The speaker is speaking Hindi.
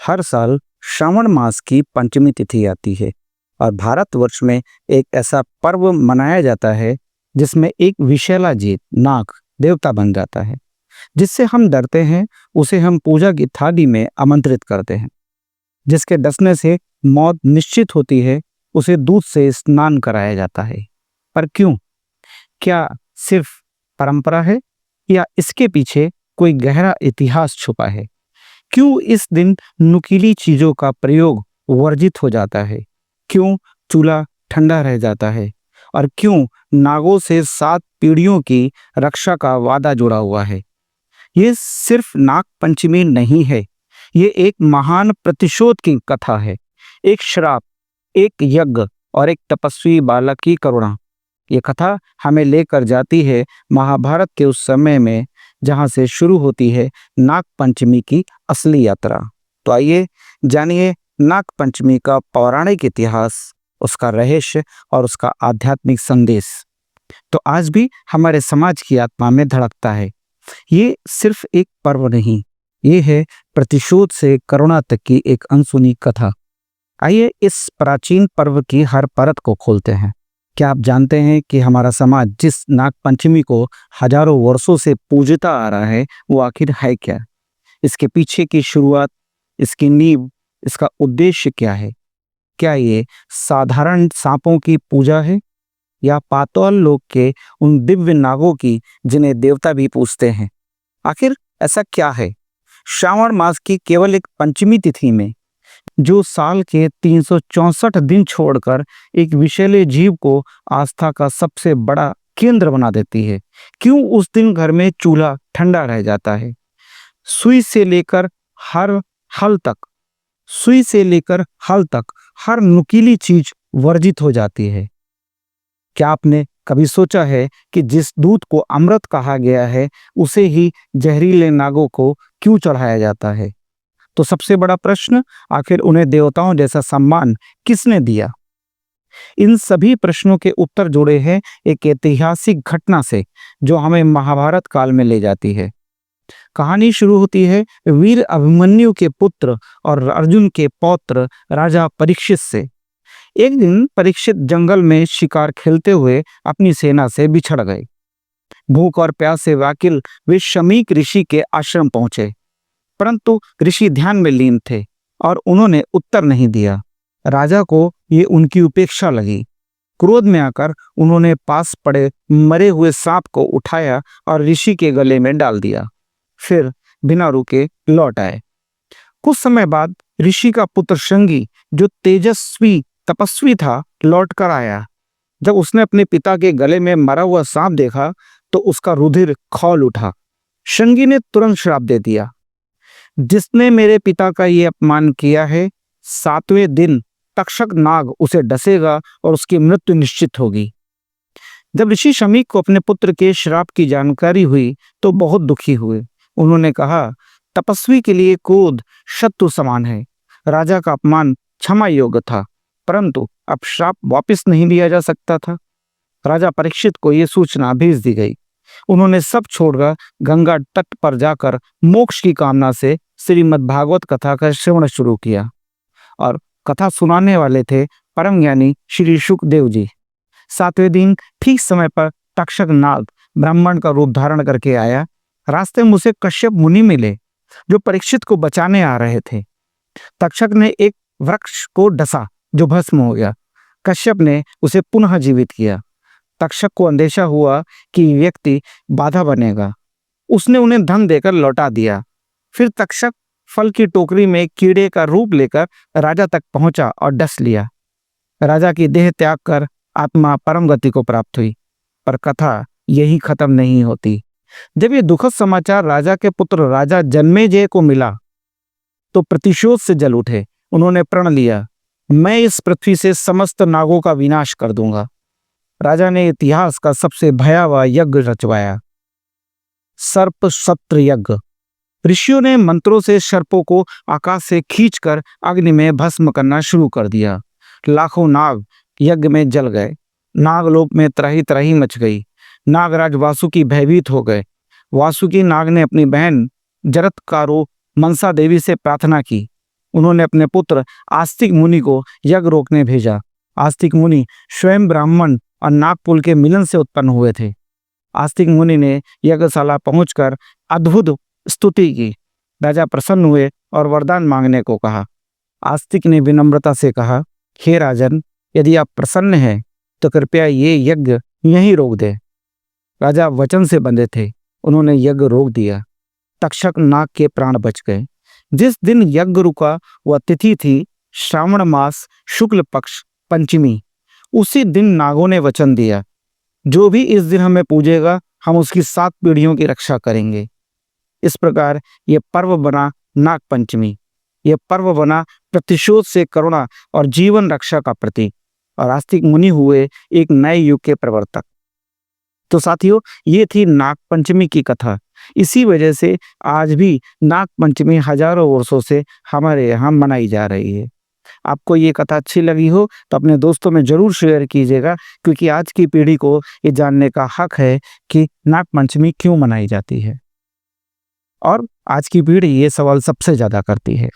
हर साल श्रावण मास की पंचमी तिथि आती है और भारतवर्ष में एक ऐसा पर्व मनाया जाता है जिसमें एक विषैला जीव नाग देवता बन जाता है। जिससे हम डरते हैं उसे हम पूजा की थाली में आमंत्रित करते हैं। जिसके डसने से मौत निश्चित होती है उसे दूध से स्नान कराया जाता है। पर क्यों? क्या सिर्फ परंपरा है या इसके पीछे कोई गहरा इतिहास छुपा है? क्यों इस दिन नुकीली चीजों का प्रयोग वर्जित हो जाता है? क्यों चूल्हा ठंडा रह जाता है? और क्यों नागों से 7 पीढ़ियों की रक्षा का वादा जुड़ा हुआ है? ये सिर्फ नाग पंचमी नहीं है, ये एक महान प्रतिशोध की कथा है। एक श्राप, एक यज्ञ और एक तपस्वी बालक की करुणा। ये कथा हमें लेकर जाती है महाभारत के उस समय में जहां से शुरू होती है नाग पंचमी की असली यात्रा। तो आइए जानिए नाग पंचमी का पौराणिक इतिहास, उसका रहस्य और उसका आध्यात्मिक संदेश। तो आज भी हमारे समाज की आत्मा में धड़कता है। ये सिर्फ एक पर्व नहीं, ये है प्रतिशोध से करुणा तक की एक अनसुनी कथा। आइए इस प्राचीन पर्व की हर परत को खोलते हैं। क्या आप जानते हैं कि हमारा समाज जिस नाग पंचमी को हजारों वर्षों से पूजता आ रहा है वो आखिर है क्या? इसके पीछे की शुरुआत, इसकी नींव, इसका उद्देश्य क्या है? क्या ये साधारण सांपों की पूजा है या पाताल लोक के उन दिव्य नागों की जिन्हें देवता भी पूजते हैं? आखिर ऐसा क्या है श्रावण मास की केवल एक पंचमी तिथि में जो साल के 364 दिन छोड़कर एक विषैले जीव को आस्था का सबसे बड़ा केंद्र बना देती है? क्यों उस दिन घर में चूल्हा ठंडा रह जाता है? सुई से लेकर हर हल तक सुई से लेकर हल तक हर नुकीली चीज वर्जित हो जाती है। क्या आपने कभी सोचा है कि जिस दूध को अमृत कहा गया है उसे ही जहरीले नागों को क्यों चढ़ाया जाता है? तो सबसे बड़ा प्रश्न, आखिर उन्हें देवताओं जैसा सम्मान किसने दिया? इन सभी प्रश्नों के उत्तर जुड़े हैं एक ऐतिहासिक घटना से जो हमें महाभारत काल में ले जाती है। कहानी शुरू होती है वीर अभिमन्यु के पुत्र और अर्जुन के पौत्र राजा परीक्षित से। एक दिन परीक्षित जंगल में शिकार खेलते हुए अपनी सेना से बिछड़ गए। भूख और प्यास से व्याकुल वे शमीक ऋषि के आश्रम पहुंचे, परंतु ऋषि ध्यान में लीन थे और उन्होंने उत्तर नहीं दिया। राजा को ये उनकी उपेक्षा लगी। क्रोध में आकर उन्होंने पास पड़े मरे हुए सांप को उठाया और ऋषि के गले में डाल दिया। फिर बिना रुके लौट आए। कुछ समय बाद ऋषि का पुत्र शंगी, जो तेजस्वी तपस्वी था, लौट कर आया। जब उसने अपने पिता के गले में मरा हुआ सांप देखा तो उसका रुधिर खौल उठा। शंगी ने तुरंत श्राप दे दिया, जिसने मेरे पिता का ये अपमान किया है, 7वें दिन तक्षक नाग उसे डसेगा और उसकी मृत्यु निश्चित होगी। जब ऋषि शमीक को अपने पुत्र के श्राप की जानकारी हुई तो बहुत दुखी हुए। उन्होंने कहा, तपस्वी के लिए क्रोध शत्रु समान है। राजा का अपमान क्षमा योग्य था, परंतु अब श्राप वापस नहीं लिया जा सकता था। राजा परीक्षित को यह सूचना भेज दी गई। उन्होंने सब छोड़कर गंगा तट पर जाकर मोक्ष की कामना से श्रीमद् भागवत कथा का श्रवण शुरू किया। और कथा सुनाने वाले थे परम ज्ञानी श्री शुकदेव जी। 7वें दिन ठीक समय पर तक्षक नाग ब्राह्मण का रूप धारण करके आया। रास्ते में उसे कश्यप मुनि मिले जो परीक्षित को बचाने आ रहे थे। तक्षक ने एक वृक्ष को डसा जो भस्म हो गया। कश्यप ने उसे पुनः जीवित किया। तक्षक को अंदेशा हुआ कि व्यक्ति बाधा बनेगा। उसने उन्हें धन देकर लौटा दिया। फिर तक्षक फल की टोकरी में कीड़े का रूप लेकर राजा तक पहुंचा और डस लिया। राजा की देह त्याग कर आत्मा परम गति को प्राप्त हुई। पर कथा यही खत्म नहीं होती। जब ये दुखद समाचार राजा के पुत्र राजा जन्मेजय को मिला तो प्रतिशोध से जल उठे। उन्होंने प्रण लिया, मैं इस पृथ्वी से समस्त नागों का विनाश कर दूंगा। राजा ने इतिहास का सबसे भयावह यज्ञ रचवाया, सर्प सत्र यज्ञ। ऋषियों ने मंत्रों से सर्पों को आकाश से खींचकर अग्नि में भस्म करना शुरू कर दिया। लाखों नाग यज्ञ में जल गए। नागलोक में त्राही त्राही मच गई। नागराज वासुकी भयभीत हो गए। वासुकी नाग ने अपनी बहन जरत्कारो मनसा देवी से प्रार्थना की, उन्होंने अपने पुत्र आस्तिक मुनि को यज्ञ रोकने भेजा। आस्तिक मुनि स्वयं ब्राह्मण और नागपुल के मिलन से उत्पन्न हुए थे। आस्तिक मुनि ने यज्ञशाला पहुंचकर अद्भुत स्तुति की। राजा प्रसन्न हुए और वरदान मांगने को कहा। आस्तिक ने विनम्रता से कहा, हे राजन, यदि आप प्रसन्न हैं तो कृपया ये यज्ञ यहीं रोक दें। राजा वचन से बंधे थे, उन्होंने यज्ञ रोक दिया। तक्षक नाग के प्राण बच गए। जिस दिन यज्ञ रुका वह तिथि थी श्रावण मास शुक्ल पक्ष पंचमी। उसी दिन नागों ने वचन दिया, जो भी इस दिन हमें पूजेगा हम उसकी 7 पीढ़ियों की रक्षा करेंगे। इस प्रकार ये पर्व बना नाग पंचमी। यह पर्व बना प्रतिशोध से करुणा और जीवन रक्षा का प्रतीक, और आस्तिक मुनि हुए एक नए युग के प्रवर्तक। तो साथियों, ये थी नाग पंचमी की कथा। इसी वजह से आज भी नाग पंचमी हजारों वर्षों से हमारे यहाँ मनाई जा रही है। आपको ये कथा अच्छी लगी हो तो अपने दोस्तों में जरूर शेयर कीजिएगा, क्योंकि आज की पीढ़ी को ये जानने का हक है कि नाग पंचमी क्यों मनाई जाती है, और आज की पीढ़ी ये सवाल सबसे ज्यादा करती है।